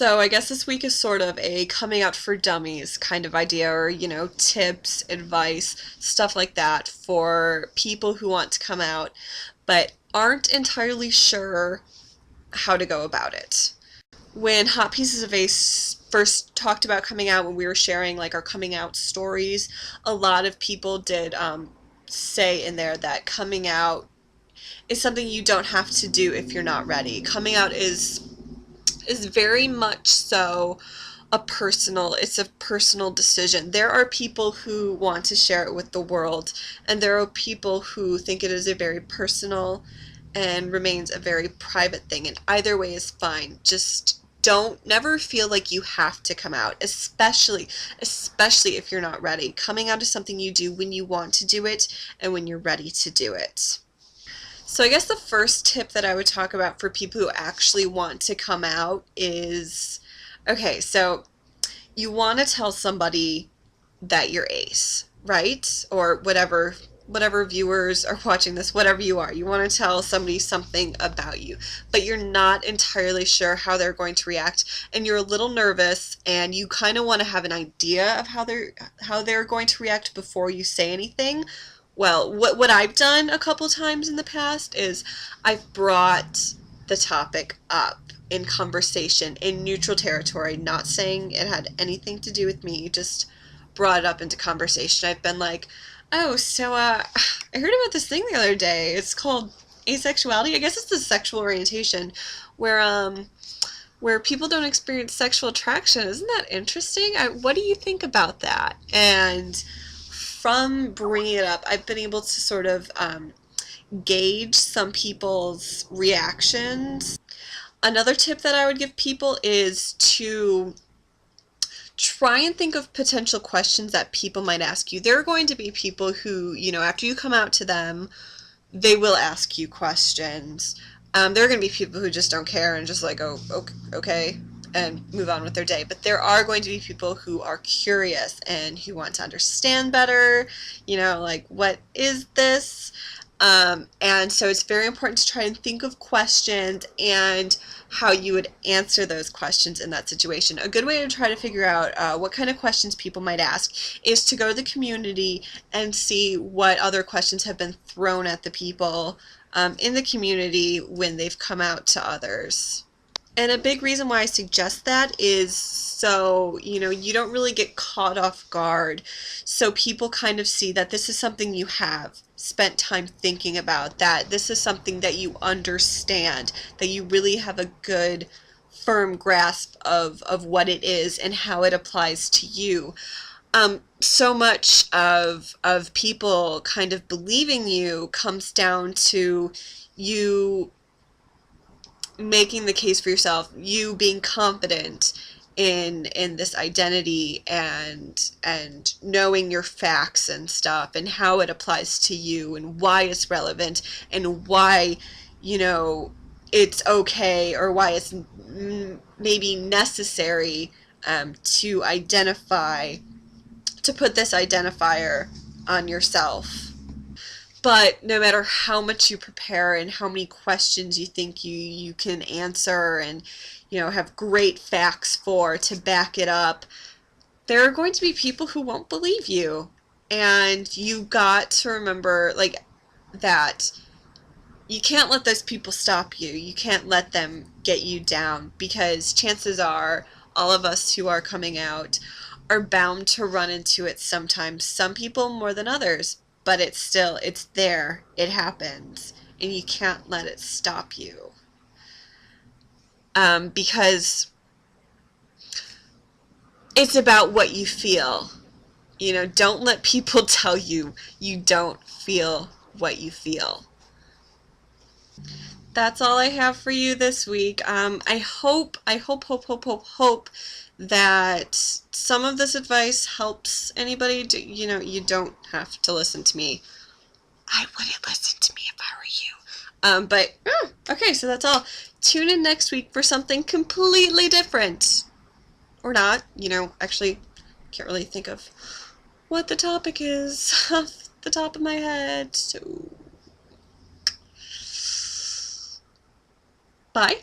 So I guess this week is sort of a coming out for dummies kind of idea, or, tips, advice, stuff like that for people who want to come out but aren't entirely sure how to go about it. When Hot Pieces of Ace first talked about coming out, when we were sharing like our coming out stories, a lot of people did say in there that coming out is something you don't have to do if you're not ready. Coming out is very much so it's a personal decision. There are people who want to share it with the world, and there are people who think it is a very personal and remains a very private thing, and either way is fine. Just don't never feel like you have to come out, especially if you're not ready. Coming out is something you do when you want to do it and when you're ready to do it. So I guess the first tip that I would talk about for people who actually want to come out is, okay, so you want to tell somebody that you're ace, right? Or whatever viewers are watching this, whatever you are, you want to tell somebody something about you, but you're not entirely sure how they're going to react, and you're a little nervous, and you kind of want to have an idea of how they're going to react before you say anything. Well, what I've done a couple times in the past is I've brought the topic up in conversation in neutral territory, not saying it had anything to do with me, just brought it up into conversation. I've been like, oh, so I heard about this thing the other day. It's called asexuality. I guess it's the sexual orientation where people don't experience sexual attraction. Isn't that interesting? What do you think about that? And from bringing it up, I've been able to sort of gauge some people's reactions. Another tip that I would give people is to try and think of potential questions that people might ask you. There are going to be people who, after you come out to them, they will ask you questions. There are going to be people who just don't care and just like, oh, okay, and move on with their day. But there are going to be people who are curious and who want to understand better, like, what is this? And so it's very important to try and think of questions and how you would answer those questions in that situation. A good way to try to figure out what kind of questions people might ask is to go to the community and see what other questions have been thrown at the people in the community when they've come out to others. And a big reason why I suggest that is so, you don't really get caught off guard. So people kind of see that this is something you have spent time thinking about, that this is something that you understand, that you really have a good, firm grasp of what it is and how it applies to you. So much of people kind of believing you comes down to you making the case for yourself, you being confident in this identity and knowing your facts and stuff and how it applies to you and why it's relevant and why it's okay, or why it's maybe necessary to put this identifier on yourself. But no matter how much you prepare and how many questions you think you can answer and have great facts to back it up, there are going to be people who won't believe you. And you got to remember that you can't let those people stop you. You can't let them get you down, because chances are all of us who are coming out are bound to run into it sometimes. Some people more than others. But it's there, it happens, and you can't let it stop you. Because it's about what you feel. Don't let people tell you you don't feel what you feel. That's all I have for you this week. I hope that some of this advice helps anybody. You don't have to listen to me. I wouldn't listen to me if I were you. Okay, so that's all. Tune in next week for something completely different. Or not, actually can't really think of what the topic is off the top of my head, so bye.